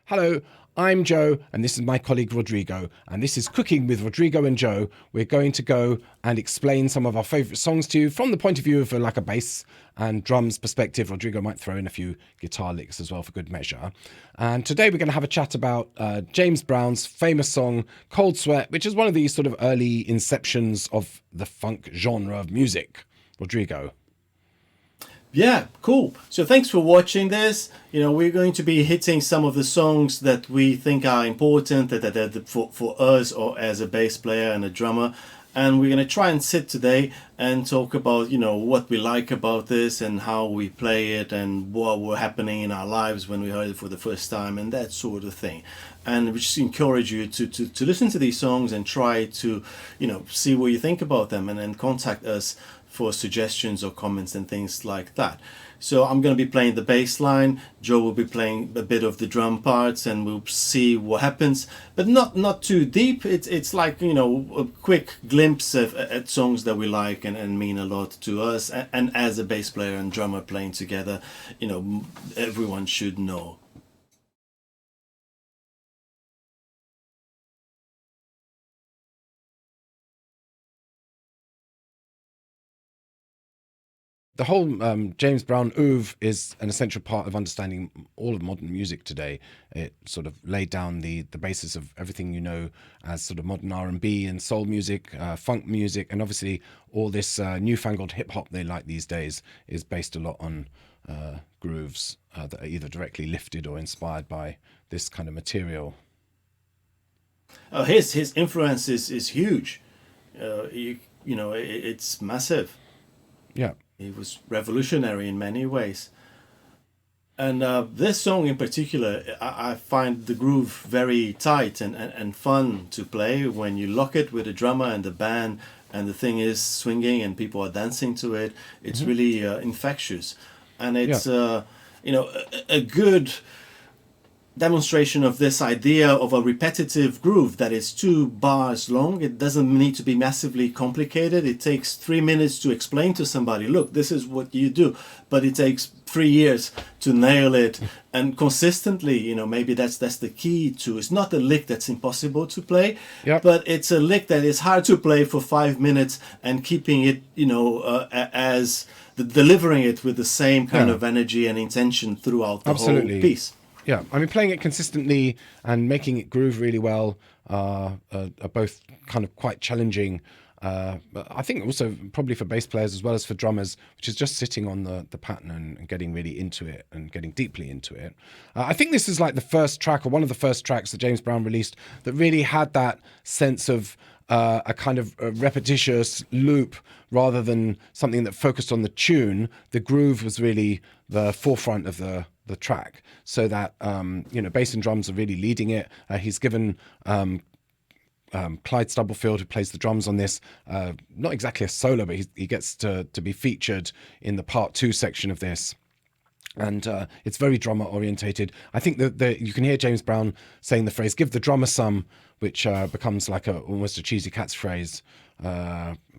Hello, I'm Joe, and this is my colleague Rodrigo, and this is Cooking with Rodrigo and Joe. We're going to go and explain some of our favourite songs to you from the point of view of like a bass and drums perspective. Rodrigo might throw in a few guitar licks as well for good measure. And today we're going to have a chat about James Brown's famous song Cold Sweat, which is one of the sort of early inceptions of the funk genre of music. Rodrigo. Yeah, cool. So thanks for watching this. We're going to be hitting some of the songs that we think are important for us or as a bass player and a drummer. And we're going to try and sit today and talk about, what we like about this and how we play it and what were happening in our lives when we heard it for the first time and that sort of thing. And we just encourage you to listen to these songs and try to, see what you think about them and then contact us for suggestions or comments and things like that. So I'm going to be playing the bass line, Joe will be playing a bit of the drum parts, and we'll see what happens, but not too deep. It's like, a quick glimpse at songs that we like and mean a lot to us, and as a bass player and drummer playing together, everyone should know. The whole James Brown oeuvre is an essential part of understanding all of modern music today. It sort of laid down the basis of everything you know as sort of modern R&B and soul music, funk music, and obviously all this newfangled hip-hop they like these days is based a lot on grooves that are either directly lifted or inspired by this kind of material. His influence is huge. It's massive. Yeah. He was revolutionary in many ways. And this song in particular, I find the groove very tight and fun to play when you lock it with a drummer and the band and the thing is swinging and people are dancing to it. It's really infectious. And it's, a good demonstration of this idea of a repetitive groove that is 2 bars long. It doesn't need to be massively complicated. It takes 3 minutes to explain to somebody, look, this is what you do, but it takes 3 years to nail it and consistently. Maybe that's the key to it's not a lick that's impossible to play, but it's a lick that is hard to play for 5 minutes and keeping it as delivering it with the same kind of energy and intention throughout the whole piece. Yeah, I mean, playing it consistently and making it groove really well are both kind of quite challenging. But I think also probably for bass players as well as for drummers, which is just sitting on the pattern and getting really into it and getting deeply into it. I think this is like the first track or one of the first tracks that James Brown released that really had that sense of a kind of a repetitious loop rather than something that focused on the tune. The groove was really the forefront of the track, so that bass and drums are really leading it. He's given Clyde Stubblefield, who plays the drums on this, not exactly a solo, but he gets to be featured in the part 2 section of this. And it's very drummer orientated. I think that you can hear James Brown saying the phrase "give the drummer some," which becomes like almost a cheesy catchphrase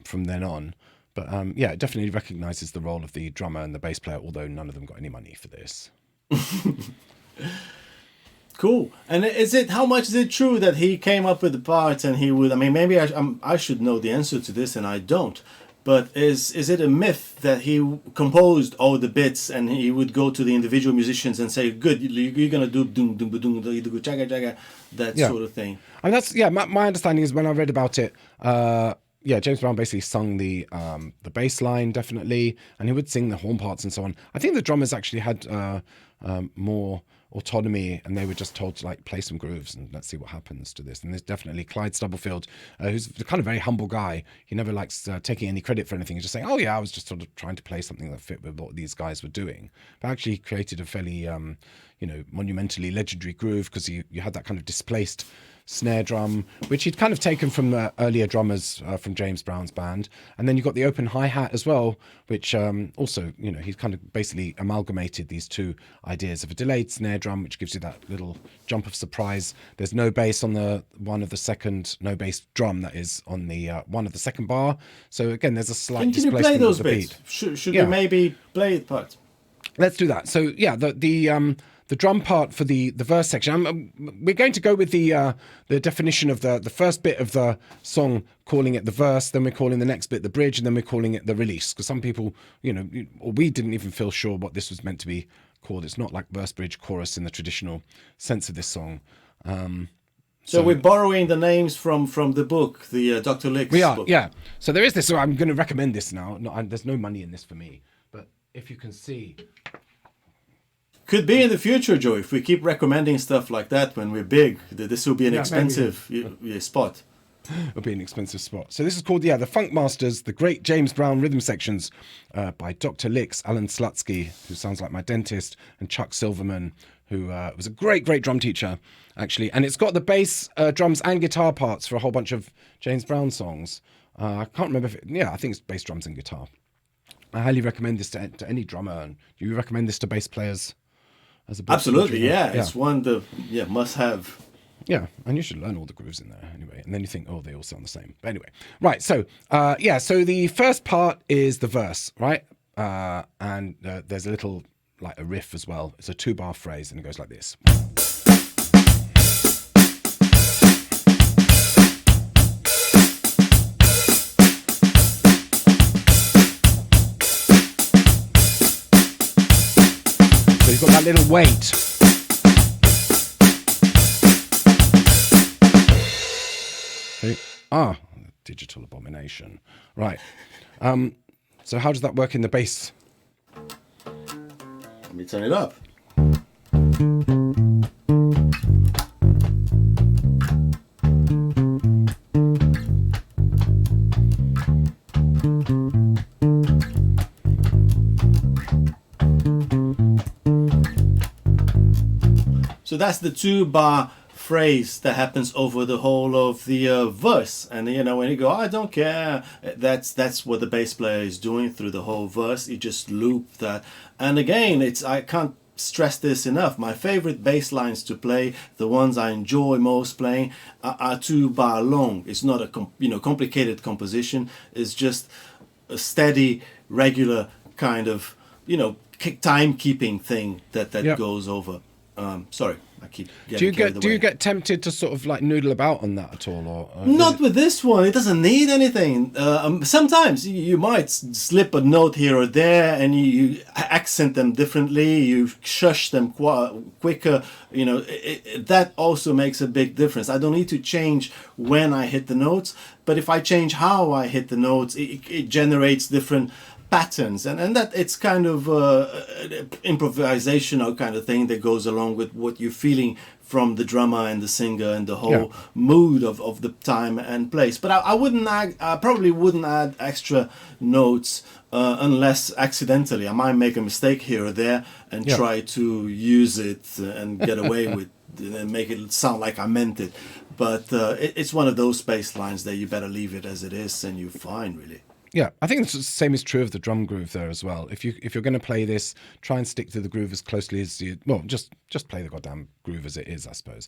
from then on. But it definitely recognises the role of the drummer and the bass player, although none of them got any money for this. Cool. And how much is it true that he came up with the parts and he would? I mean, maybe I should know the answer to this, and I don't. But is it a myth that he composed all the bits and he would go to the individual musicians and say, "Good, you're gonna do doom doom doom jaga jaga," that sort of thing? And that's my understanding is when I read about it. James Brown basically sung the bass line definitely, and he would sing the horn parts and so on. I think the drummers actually had more autonomy, and they were just told to like play some grooves and let's see what happens to this. And there's definitely Clyde Stubblefield, who's the kind of very humble guy. He never likes taking any credit for anything. He's just saying, "Oh yeah, I was just sort of trying to play something that fit with what these guys were doing." But actually, he created a fairly monumentally legendary groove because you had that kind of displaced snare drum, which he'd kind of taken from the earlier drummers from James Brown's band. And then you've got the open hi-hat as well, which also, he's kind of basically amalgamated these two ideas of a delayed snare drum, which gives you that little jump of surprise. There's no bass on the no bass drum that is on the one of the second bar. So again, there's a slight displacement. Can you play those of the bits? beat. Should we maybe play it part? Let's do that. So yeah, the the drum part for the verse section. We're going to go with the definition of the first bit of the song, calling it the verse, then we're calling the next bit the bridge, and then we're calling it the release. Because some people, or we didn't even feel sure what this was meant to be called. It's not like verse, bridge, chorus in the traditional sense of this song. So we're borrowing the names from the book, the Dr. Lick's book. Yeah. So there is this. So I'm going to recommend this now. There's no money in this for me, but if you can see. Could be in the future, Joe, if we keep recommending stuff like that when we're big. This will be an expensive spot. It'll be an expensive spot. So this is called, the Funk Masters, the Great James Brown Rhythm Sections by Dr. Licks, Alan Slutsky, who sounds like my dentist, and Chuck Silverman, who was a great drum teacher, actually. And it's got the bass, drums, and guitar parts for a whole bunch of James Brown songs. I can't remember I think it's bass, drums, and guitar. I highly recommend this to any drummer. And do you recommend this to bass players? Absolutely, it's one must have. Yeah, and you should learn all the grooves in there anyway. And then you think, they all sound the same. But anyway, right, so, so the first part is the verse, right? And there's a little, like a riff as well. It's a 2-bar phrase, and it goes like this. So you've got that little weight. Digital abomination. Right. So how does that work in the bass? Let me turn it up. So that's the 2-bar phrase that happens over the whole of the verse, and when you go, I don't care, that's what the bass player is doing through the whole verse. You just loop that, and again, I can't stress this enough. My favorite bass lines to play, the ones I enjoy most playing, are 2-bar long. It's not a complicated composition. It's just a steady, regular kind of time-keeping thing that goes over. Sorry, I keep getting carried away. Do you get tempted to sort of like noodle about on that at all, or not with this one? It doesn't need anything. Sometimes you might slip a note here or there, and you accent them differently. You shush them quicker. That also makes a big difference. I don't need to change when I hit the notes, but if I change how I hit the notes, it generates different patterns, and that it's kind of improvisational kind of thing that goes along with what you're feeling from the drummer and the singer and the whole mood of the time and place. But I probably wouldn't add extra notes unless accidentally. I might make a mistake here or there and try to use it and get away with and make it sound like I meant it. But it's one of those bass lines that you better leave it as it is, and you're fine, really. Yeah, I think the same is true of the drum groove there as well. If you're going to play this, try and stick to the groove as closely as you. Well, just play the goddamn groove as it is, I suppose.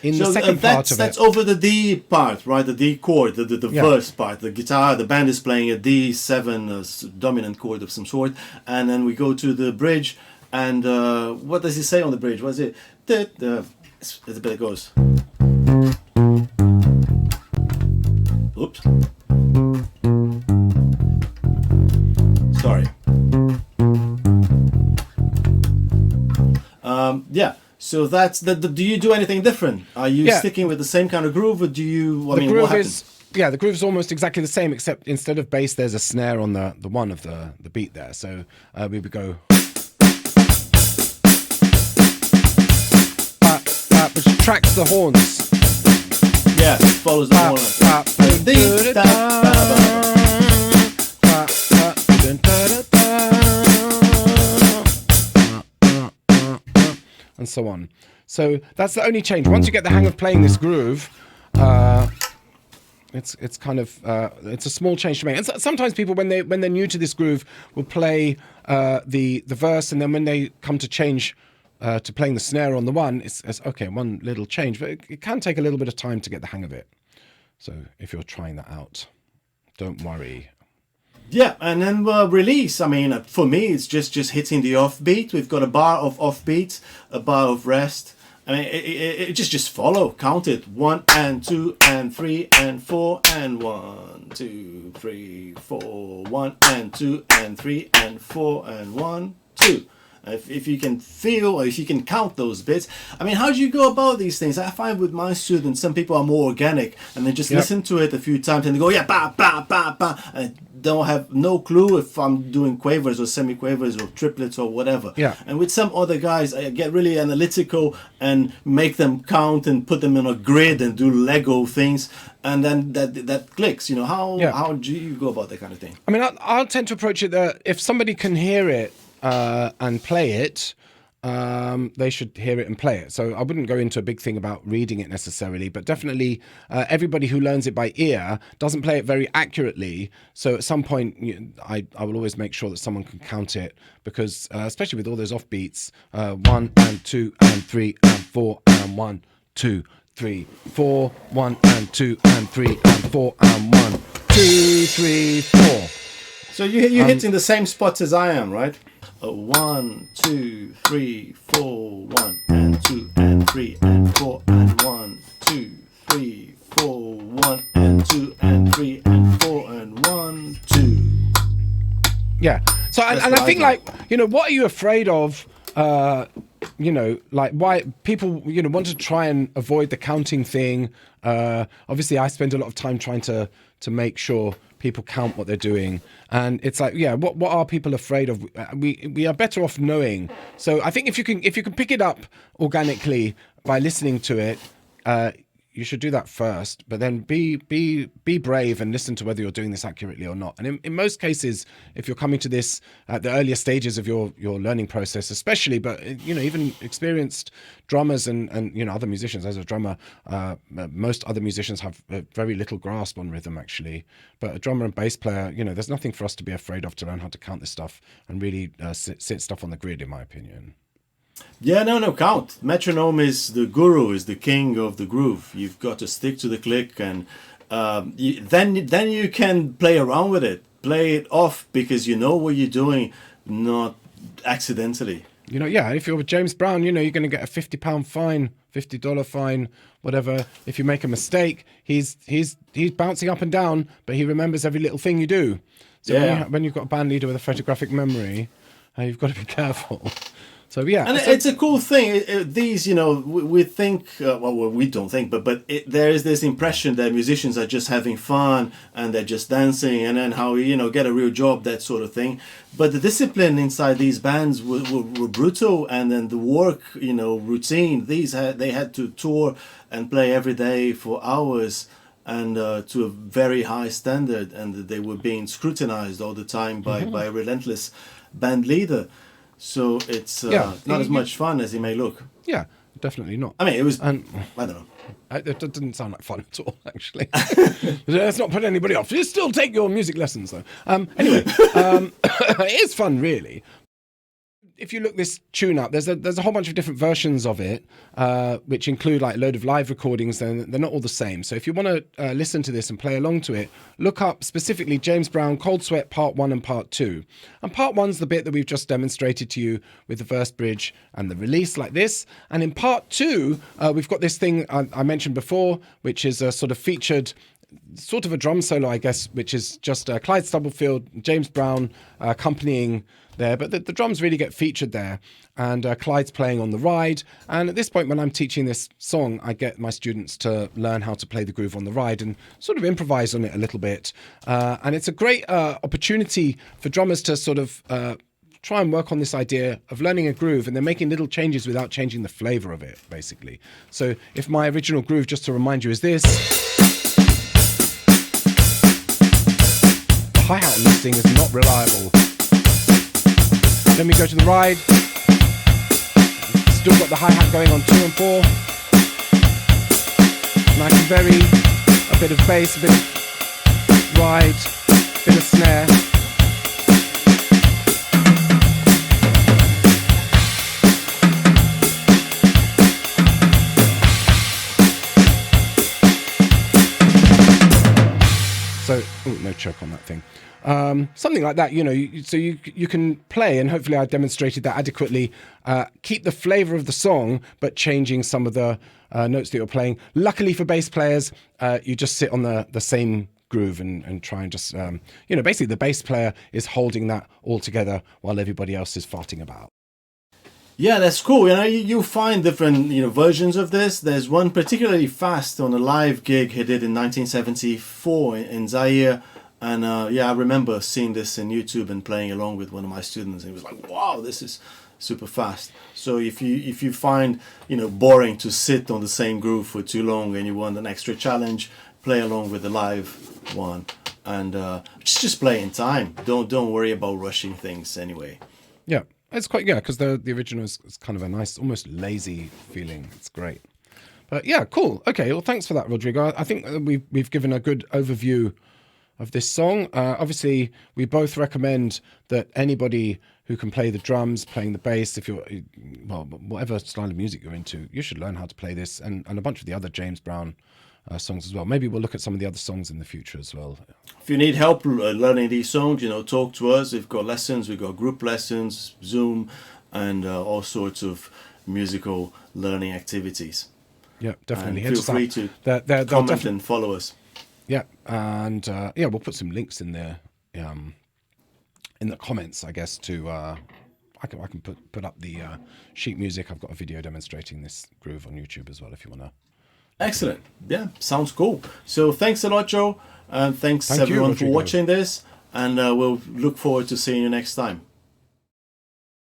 In the second part of that's over the D part, right? The D chord, the verse part. The guitar, the band is playing a D7 dominant chord of some sort, and then we go to the bridge. And what does he say on the bridge? What is it? It's a bit it goes. Oops. Sorry. So that's do you do anything different? Are you sticking with the same kind of groove, or do you? What happens? The groove is almost exactly the same, except instead of bass, there's a snare on the one of the beat there. So we would go, which tracks the horns. Yeah, follows the horn. And so on. So that's the only change. Once you get the hang of playing this groove, it's kind of it's a small change to make. And sometimes people, when they're new to this groove, will play the verse, and then when they come to change to playing the snare on the one, it's okay, one little change, but it can take a little bit of time to get the hang of it. So if you're trying that out, don't worry. Yeah, and then release. I mean, for me, it's just hitting the offbeat. We've got a bar of offbeat, a bar of rest. I mean, it just follow, count it. 1 and 2 and 3 and 4 and 1, 2, 3, 4. 1 and 2 and 3 and 4 and 1, 2. If you can feel or if you can count those bits. I mean, how do you go about these things? I find with my students, some people are more organic and they just listen to it a few times and they go, yeah, ba, ba, ba, ba, and don't have no clue if I'm doing quavers or semi-quavers or triplets or whatever. Yeah. And with some other guys, I get really analytical and make them count and put them in a grid and do Lego things. And then that clicks, you know. How do you go about that kind of thing? I mean, I'll tend to approach it that if somebody can hear it and play it, they should hear it and play it. So I wouldn't go into a big thing about reading it necessarily, but definitely everybody who learns it by ear doesn't play it very accurately. So at some point, I will always make sure that someone can count it, because especially with all those offbeats, 1 and 2 and 3 and 4 and 1, 2, 3, 4, 1 and 2 and 3 and 4 and 1, 2, 3, 4. So you're hitting the same spots as I am, right? 1, 2, 3, 4, 1 and 2 and 3 and 4 and 1, 2, 3, 4, 1 and 2 and 3 and 4 and 1, 2. Yeah. So and I think, like, you know, what are you afraid of? You know, like, why people, you know, want to try and avoid the counting thing. Obviously, I spend a lot of time trying to make sure people count what they're doing, and it's like, yeah, what are people afraid of? We are better off knowing. So I think if you can pick it up organically by listening to it, you should do that first, but then be brave and listen to whether you're doing this accurately or not. And in most cases, if you're coming to this at the earlier stages of your learning process, especially, but you know, even experienced drummers and you know, other musicians. As a drummer, most other musicians have very little grasp on rhythm, actually. But a drummer and bass player, you know, there's nothing for us to be afraid of to learn how to count this stuff and really sit stuff on the grid, in my opinion. Yeah, no, count. Metronome is the guru, is the king of the groove. You've got to stick to the click, and then you can play around with it, play it off, because you know what you're doing, not accidentally. You know, yeah, if you're with James Brown, you know, you're going to get a £50 fine, $50 fine, whatever. If you make a mistake, he's bouncing up and down, but he remembers every little thing you do. So when you've got a band leader with a photographic memory, you've got to be careful. So yeah, and it's a cool thing. These, you know, we think, well, we don't think, but there is this impression that musicians are just having fun and they're just dancing, and then how, you know, get a real job, that sort of thing. But the discipline inside these bands were brutal, and then the work, you know, routine. They had to tour and play every day for hours, and to a very high standard, and they were being scrutinized all the time by a relentless band leader. So it's not as much fun as it may look. Yeah, definitely not. I mean, it was, I don't know. It didn't sound like fun at all, actually. Let's not put anybody off. You still take your music lessons, though. Anyway, it is fun, really. If you look this tune up, there's a whole bunch of different versions of it, which include like a load of live recordings, and they're not all the same. So if you want to listen to this and play along to it, look up specifically James Brown, Cold Sweat Part 1 and Part 2. And Part 1's the bit that we've just demonstrated to you with the verse bridge and the release like this. And in Part 2, we've got this thing I mentioned before, which is a sort of featured, sort of a drum solo, I guess, which is just Clyde Stubblefield, James Brown accompanying there, but the drums really get featured there, and Clyde's playing on the ride. And at this point, when I'm teaching this song, I get my students to learn how to play the groove on the ride and sort of improvise on it a little bit. And it's a great opportunity for drummers to sort of try and work on this idea of learning a groove and then making little changes without changing the flavor of it, basically. So if my original groove, just to remind you, is this, the hi-hat on this thing is not reliable. Then we go to the ride. Still got the hi-hat going on 2 and 4. And I can vary a bit of bass, a bit of ride, a bit of snare. So So, oh, no choke on that thing. Something like that, so you can play, and hopefully I demonstrated that adequately. Keep the flavor of the song, but changing some of the notes that you're playing. Luckily for bass players, you just sit on the same groove and try and just, basically the bass player is holding that all together while everybody else is farting about. Yeah, that's cool. You find different versions of this. There's one particularly fast on a live gig he did in 1974 in Zaire. And I remember seeing this in YouTube and playing along with one of my students. And it was like, wow, this is super fast. So if you find boring to sit on the same groove for too long and you want an extra challenge, play along with the live one, and just play in time. Don't worry about rushing things anyway. Yeah, it's quite because the original is kind of a nice, almost lazy feeling. It's great. But yeah, cool. Okay, well, thanks for that, Rodrigo. I think we've given a good overview of this song. Obviously, we both recommend that anybody who can play the drums, playing the bass, if you're, whatever style of music you're into, you should learn how to play this and a bunch of the other James Brown songs as well. Maybe we'll look at some of the other songs in the future as well. If you need help learning these songs, talk to us. We've got lessons, we've got group lessons, Zoom, and all sorts of musical learning activities. Yeah, definitely. And feel free to comment and follow us. Yeah, and we'll put some links in there in the comments, I guess. To I can put up the sheet music. I've got a video demonstrating this groove on YouTube as well, if you want to. Excellent. Yeah, sounds cool. So thanks a lot, Joe, and thanks Thank everyone you, for watching this. And we'll look forward to seeing you next time.